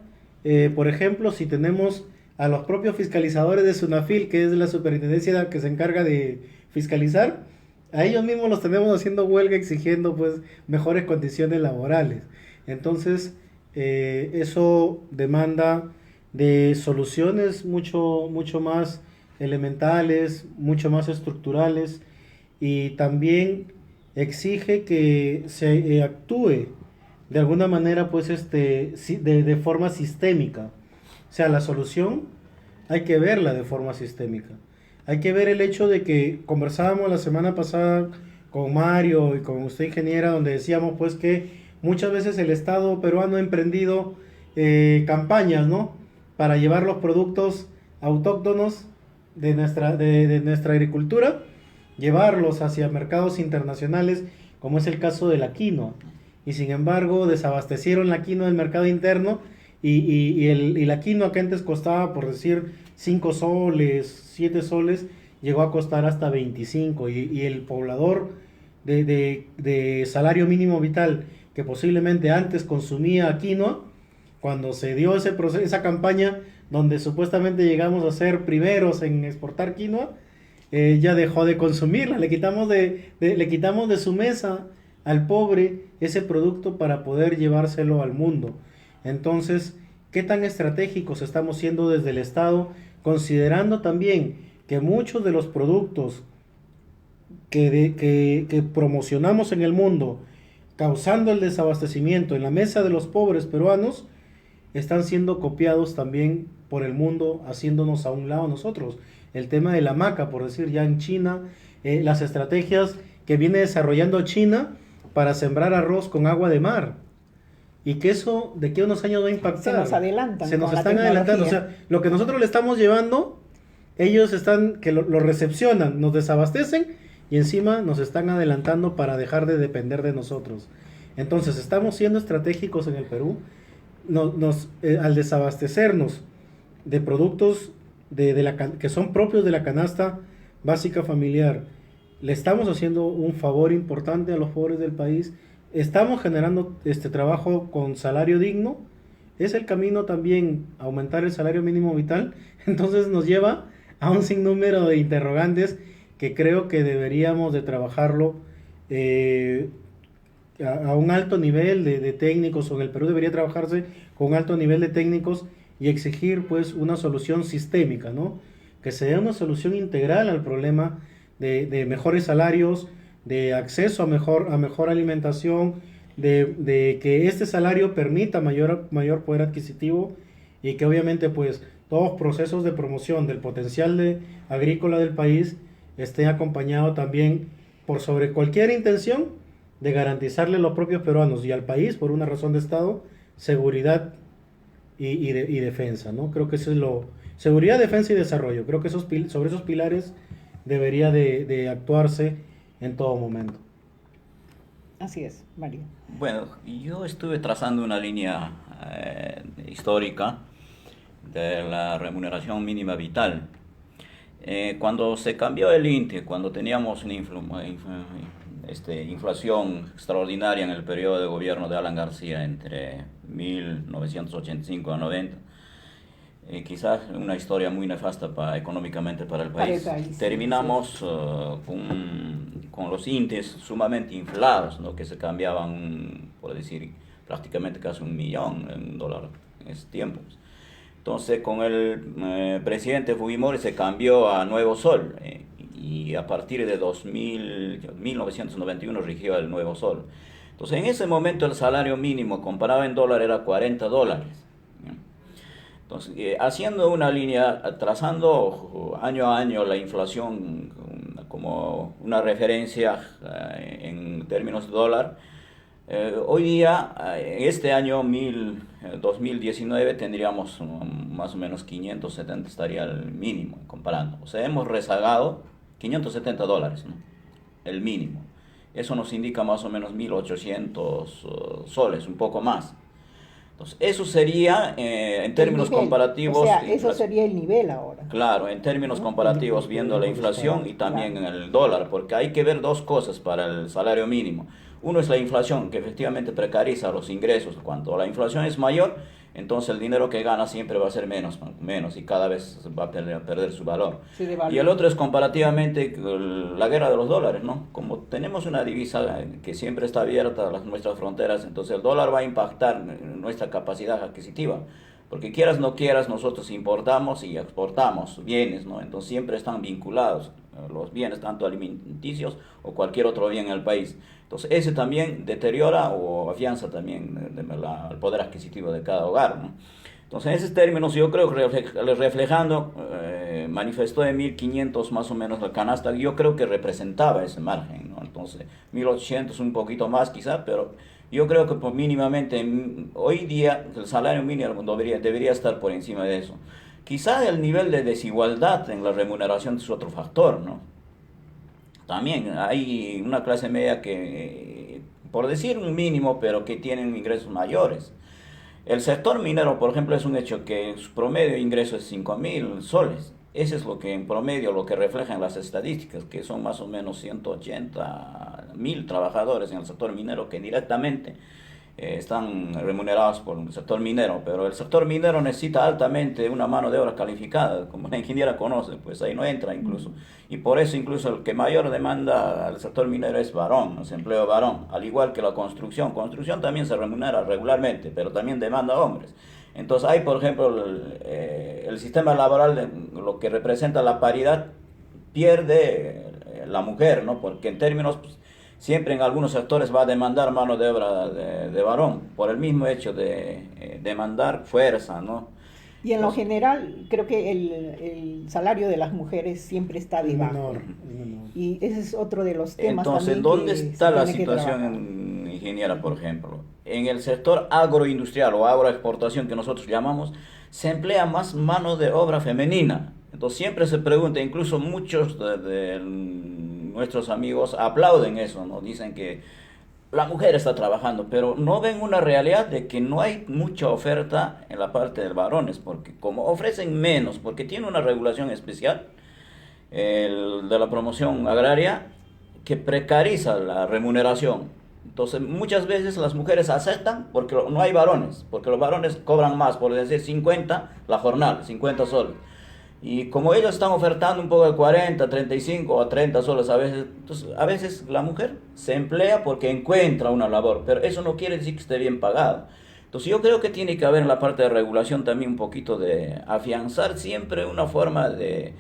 por ejemplo, si tenemos a los propios fiscalizadores de SUNAFIL, que es la superintendencia que se encarga de fiscalizar? A ellos mismos los tenemos haciendo huelga, exigiendo pues mejores condiciones laborales. Entonces, eso demanda de soluciones mucho más elementales, mucho más estructurales, y también exige que se actúe de alguna manera pues de forma sistémica. O sea, la solución hay que verla de forma sistémica. Hay que ver el hecho de que conversábamos la semana pasada con Mario y con usted, ingeniera, donde decíamos pues que muchas veces el Estado peruano ha emprendido campañas, ¿no?, para llevar los productos autóctonos de nuestra agricultura, llevarlos hacia mercados internacionales, como es el caso de la quinoa. Y sin embargo, desabastecieron la quinoa del mercado interno y la quinoa, que antes costaba, por decir, 5 soles, 7 soles, llegó a costar hasta 25. Y el poblador de salario mínimo vital, que posiblemente antes consumía quinoa, cuando se dio esa campaña donde supuestamente llegamos a ser primeros en exportar quinoa, ya dejó de consumirla. Le quitamos de su mesa al pobre ese producto para poder llevárselo al mundo. Entonces, ¿qué tan estratégicos estamos siendo desde el Estado, considerando también que muchos de los productos que promocionamos en el mundo, causando el desabastecimiento en la mesa de los pobres peruanos, están siendo copiados también por el mundo, haciéndonos a un lado nosotros? El tema de la maca, por decir, ya en China, las estrategias que viene desarrollando China para sembrar arroz con agua de mar. Y que eso de aquí a unos años va a impactar. Se nos adelantan. Se nos están adelantando. O sea, lo que nosotros le estamos llevando, ellos están, que lo recepcionan, nos desabastecen y encima nos están adelantando para dejar de depender de nosotros. Entonces, estamos siendo estratégicos en el Perú. Al desabastecernos de productos que son propios de la canasta básica familiar, le estamos haciendo un favor importante a los pobres del país. Estamos generando trabajo con salario digno. Es el camino también aumentar el salario mínimo vital. Entonces nos lleva a un sinnúmero de interrogantes que creo que deberíamos de trabajarlo a un alto nivel de técnicos, o en el Perú debería trabajarse con un alto nivel de técnicos y exigir pues una solución sistémica, ¿no? Que se dé una solución integral al problema de mejores salarios, de acceso a mejor alimentación, de que este salario permita mayor poder adquisitivo, y que obviamente pues todos procesos de promoción del potencial agrícola del país esté acompañado también por sobre cualquier intención de garantizarle a los propios peruanos y al país, por una razón de Estado, seguridad y defensa, ¿no? Creo que eso es seguridad, defensa y desarrollo. Creo que sobre esos pilares debería de actuarse en todo momento. Así es, Mario. Bueno, yo estuve trazando una línea histórica de la remuneración mínima vital. Cuando se cambió el INTE, cuando teníamos una inflación extraordinaria en el periodo de gobierno de Alan García entre 1985 a 90, quizás una historia muy nefasta económicamente para el país. Terminamos con los INTES sumamente inflados, ¿no? Que se cambiaban, por decir, prácticamente casi $1.000.000 en dólar en ese tiempo. Entonces, con el presidente Fujimori se cambió a Nuevo Sol, y a partir de 1991 rigió el Nuevo Sol. Entonces, en ese momento el salario mínimo comparado en dólar era $40. Entonces, haciendo una línea, trazando año a año la inflación como una referencia en términos de dólar, hoy día, este año 2019, tendríamos más o menos 570, estaría el mínimo comparando. O sea, hemos rezagado $570, ¿no? El mínimo. Eso nos indica más o menos 1.800 soles, un poco más. Entonces, eso sería en términos comparativos. O sea, eso sería el nivel ahora. Claro, en términos comparativos, viendo la inflación y también en el dólar, porque hay que ver dos cosas para el salario mínimo. Uno es la inflación, que efectivamente precariza los ingresos. Cuando la inflación es mayor, entonces el dinero que gana siempre va a ser menos y cada vez va a perder su valor. Y el otro es comparativamente la guerra de los dólares, ¿no? Como tenemos una divisa que siempre está abierta a nuestras fronteras, entonces el dólar va a impactar nuestra capacidad adquisitiva. Porque quieras no quieras, nosotros importamos y exportamos bienes, ¿no? Entonces siempre están vinculados los bienes, tanto alimenticios o cualquier otro bien en el país. Entonces ese también deteriora o afianza también el poder adquisitivo de cada hogar, ¿no? Entonces en esos términos yo creo que reflejando, manifestó de 1.500 más o menos la canasta, yo creo que representaba ese margen, ¿no? Entonces 1.800 un poquito más quizá, pero yo creo que mínimamente hoy día el salario mínimo debería estar por encima de eso. Quizá el nivel de desigualdad en la remuneración es otro factor, ¿no? También hay una clase media que, por decir un mínimo, pero que tienen ingresos mayores. El sector minero, por ejemplo, es un hecho que su promedio de ingreso es 5.000 soles. Ese es lo que en promedio, lo que reflejan las estadísticas, que son más o menos 180.000 trabajadores en el sector minero que directamente están remunerados por el sector minero, pero el sector minero necesita altamente una mano de obra calificada, como la ingeniera conoce, pues ahí no entra incluso. Y por eso incluso el que mayor demanda al sector minero es varón, es empleo varón, al igual que la construcción. Construcción también se remunera regularmente, pero también demanda hombres. Entonces hay, por ejemplo, el sistema laboral, lo que representa la paridad, pierde la mujer, ¿no? Porque en términos, pues, siempre en algunos sectores va a demandar mano de obra de varón, por el mismo hecho de demandar fuerza, ¿no? Y en lo general, creo que el salario de las mujeres siempre está Es debajo. menor, es menor. Y ese es otro de los temas Entonces, también ¿dónde que está se la tiene que trabajar. situación, ingeniera, por ejemplo? En el sector agroindustrial o agroexportación que nosotros llamamos, se emplea más mano de obra femenina. Entonces siempre se pregunta, incluso muchos de nuestros amigos aplauden eso, ¿no? Dicen que la mujer está trabajando, pero no ven una realidad de que no hay mucha oferta en la parte de varones, porque como ofrecen menos, porque tiene una regulación especial, el de la promoción agraria, que precariza la remuneración. Entonces muchas veces las mujeres aceptan porque no hay varones, porque los varones cobran más, por decir 50 la jornada, 50 soles. Y como ellos están ofertando un poco de 40, 35 o 30 soles a veces, entonces a veces la mujer se emplea porque encuentra una labor, pero eso no quiere decir que esté bien pagado. Entonces yo creo que tiene que haber en la parte de regulación también un poquito de afianzar siempre una forma de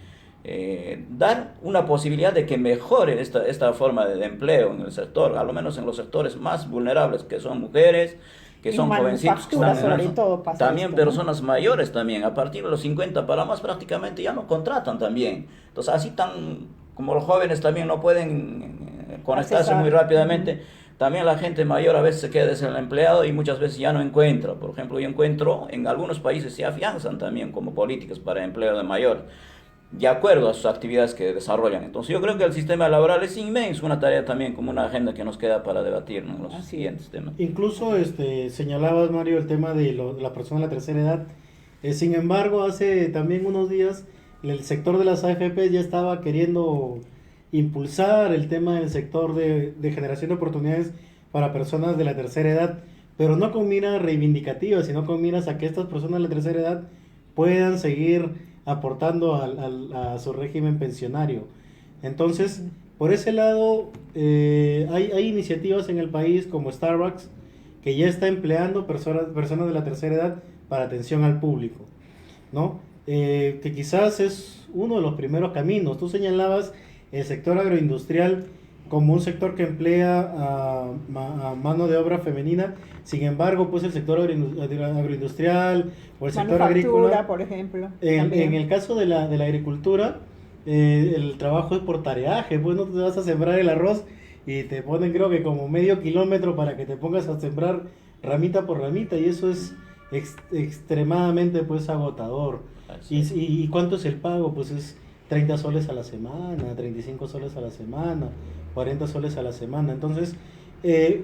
dar una posibilidad de que mejore esta forma de empleo en el sector, a lo menos en los sectores más vulnerables, que son mujeres, que En son jovencitos, que manufactura, están en sobre todo, pasa también esto, ¿no? personas mayores también, a partir de los 50 para más prácticamente ya no contratan también. Entonces así tan como los jóvenes también no pueden conectarse muy Accesar. rápidamente, también la gente mayor a veces se queda desempleado y muchas veces ya no encuentra. Por ejemplo, yo encuentro en algunos países se afianzan también como políticas para empleo de mayor, de acuerdo a sus actividades que desarrollan. Entonces yo creo que el sistema laboral es inmenso, una tarea también como una agenda que nos queda para debatir, ¿no?, en los Así siguientes temas. Incluso señalabas, Mario, el tema de la persona de la tercera edad. Sin embargo, hace también unos días el sector de las AFP ya estaba queriendo impulsar el tema del sector de generación de oportunidades para personas de la tercera edad, pero no con miras reivindicativas, sino con miras a que estas personas de la tercera edad puedan seguir aportando a su régimen pensionario. Entonces, por ese lado, hay iniciativas en el país como Starbucks que ya está empleando personas de la tercera edad para atención al público, ¿no? Que quizás es uno de los primeros caminos. Tú señalabas el sector agroindustrial como un sector que emplea a mano de obra femenina. Sin embargo, pues el sector agroindustrial o el sector agrícola, por ejemplo. en el caso de la agricultura, el trabajo es por tareaje. Pues no te vas a sembrar el arroz y te ponen, creo que como medio kilómetro para que te pongas a sembrar ramita por ramita, y eso es extremadamente pues agotador. ¿Y cuánto es el pago? Pues es 30 soles a la semana, 35 soles a la semana, 40 soles a la semana. Entonces,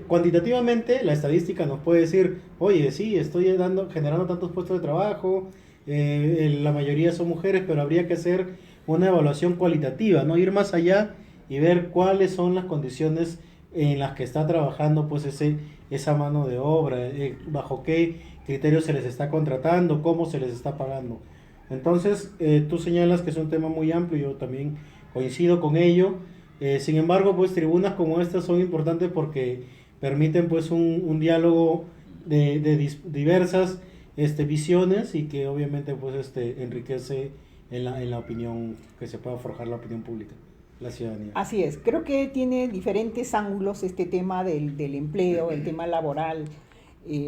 cuantitativamente la estadística nos puede decir, oye, sí, estoy generando tantos puestos de trabajo, la mayoría son mujeres, pero habría que hacer una evaluación cualitativa, no ir más allá y ver cuáles son las condiciones en las que está trabajando pues esa mano de obra, bajo qué criterios se les está contratando, cómo se les está pagando. Entonces, tú señalas que es un tema muy amplio, yo también coincido con ello. Sin embargo, pues tribunas como estas son importantes porque permiten pues un diálogo de diversas visiones, y que obviamente pues enriquece en la opinión, que se pueda forjar la opinión pública, la ciudadanía. Así es, creo que tiene diferentes ángulos este tema del empleo, el tema laboral.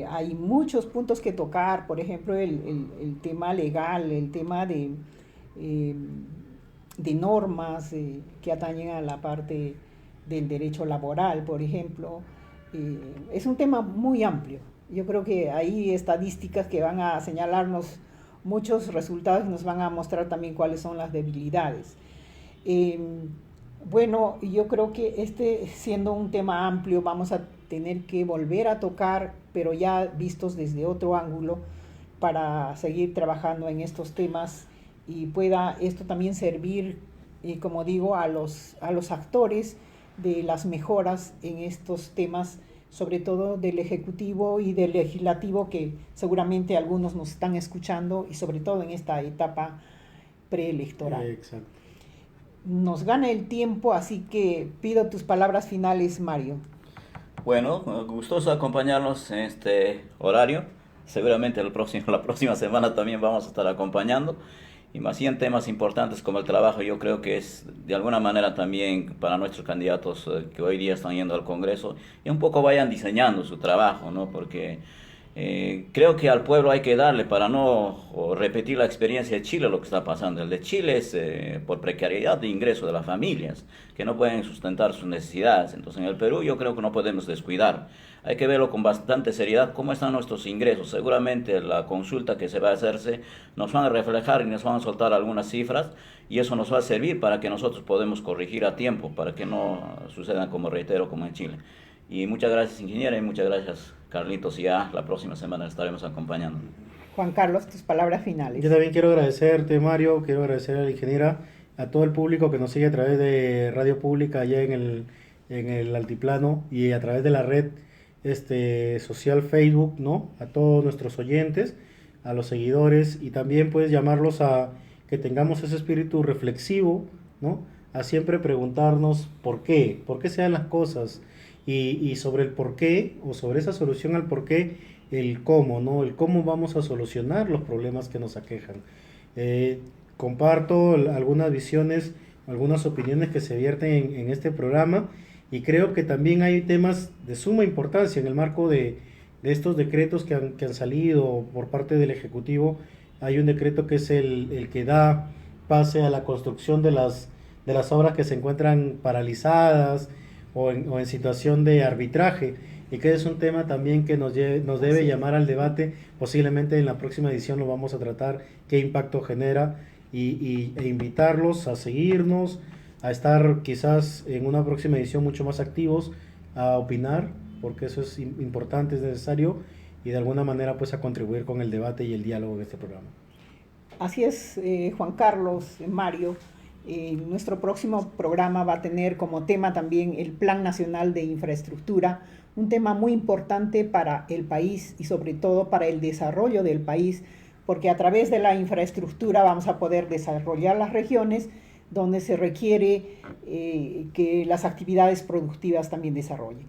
Hay muchos puntos que tocar, por ejemplo, el tema legal, el tema de normas que atañen a la parte del derecho laboral, por ejemplo. Es un tema muy amplio. Yo creo que hay estadísticas que van a señalarnos muchos resultados y nos van a mostrar también cuáles son las debilidades. Bueno, yo creo que siendo un tema amplio, vamos a tener que volver a tocar, pero ya vistos desde otro ángulo, para seguir trabajando en estos temas y pueda esto también servir, como digo, a los actores de las mejoras en estos temas sobre todo del Ejecutivo y del Legislativo, que seguramente algunos nos están escuchando, y sobre todo en esta etapa preelectoral. Exacto. Nos gana el tiempo, así que pido tus palabras finales, Mario. Bueno, gustoso acompañarnos en este horario. Seguramente la próxima semana también vamos a estar acompañando. Y más bien temas importantes como el trabajo, yo creo que es de alguna manera también para nuestros candidatos que hoy día están yendo al Congreso, y un poco vayan diseñando su trabajo, ¿no? Porque creo que al pueblo hay que darle para no repetir la experiencia de Chile, lo que está pasando. El de Chile es por precariedad de ingreso de las familias, que no pueden sustentar sus necesidades. Entonces en el Perú yo creo que no podemos descuidar. Hay que verlo con bastante seriedad cómo están nuestros ingresos. Seguramente la consulta que se va a hacerse nos van a reflejar y nos van a soltar algunas cifras, y eso nos va a servir para que nosotros podamos corregir a tiempo, para que no sucedan, como reitero, como en Chile. Y muchas gracias, ingeniera, y muchas gracias, Carlitos, y ya la próxima semana estaremos acompañando. Juan Carlos, tus palabras finales. Yo también quiero agradecerte, Mario, quiero agradecer a la ingeniera, a todo el público que nos sigue a través de Radio Pública allá en el Altiplano, y a través de la red social Facebook, ¿no? A todos nuestros oyentes, a los seguidores, y también pues llamarlos a que tengamos ese espíritu reflexivo, ¿no? A siempre preguntarnos por qué se dan las cosas, y sobre el por qué, o sobre esa solución al por qué, el cómo, ¿no? El cómo vamos a solucionar los problemas que nos aquejan. Comparto algunas visiones, algunas opiniones que se vierten en este programa, y creo que también hay temas de suma importancia en el marco de estos decretos que han salido por parte del Ejecutivo. Hay un decreto que es el que da pase a la construcción de las obras que se encuentran paralizadas o en situación de arbitraje, y que es un tema también que nos debe llamar al debate. Posiblemente en la próxima edición lo vamos a tratar, qué impacto genera, e invitarlos a seguirnos, a estar quizás en una próxima edición mucho más activos, a opinar, porque eso es importante, es necesario, y de alguna manera pues a contribuir con el debate y el diálogo de este programa. Así es, Juan Carlos, Mario. Nuestro próximo programa va a tener como tema también el Plan Nacional de Infraestructura, un tema muy importante para el país y sobre todo para el desarrollo del país, porque a través de la infraestructura vamos a poder desarrollar las regiones donde se requiere que las actividades productivas también desarrollen.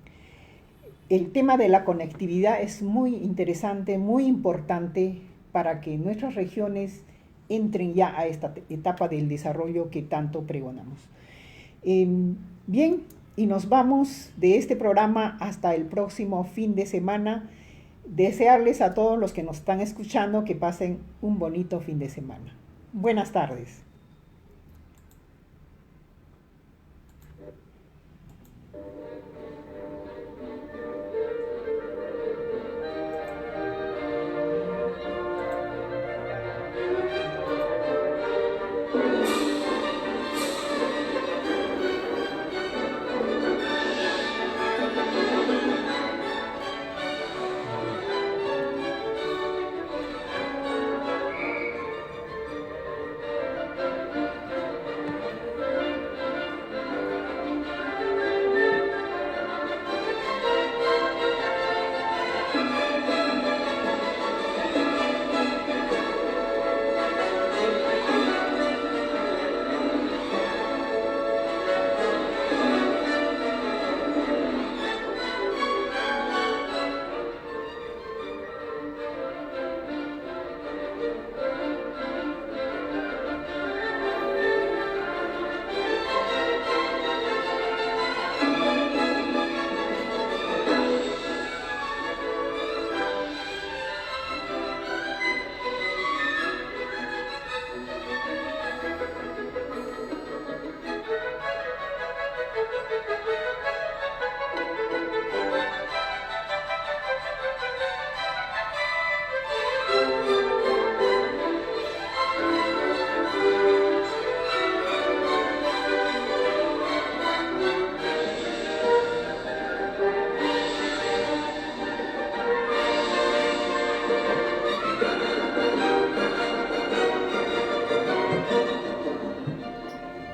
El tema de la conectividad es muy interesante, muy importante para que nuestras regiones entren ya a esta etapa del desarrollo que tanto pregonamos. Bien, y nos vamos de este programa hasta el próximo fin de semana. Desearles a todos los que nos están escuchando que pasen un bonito fin de semana. Buenas tardes.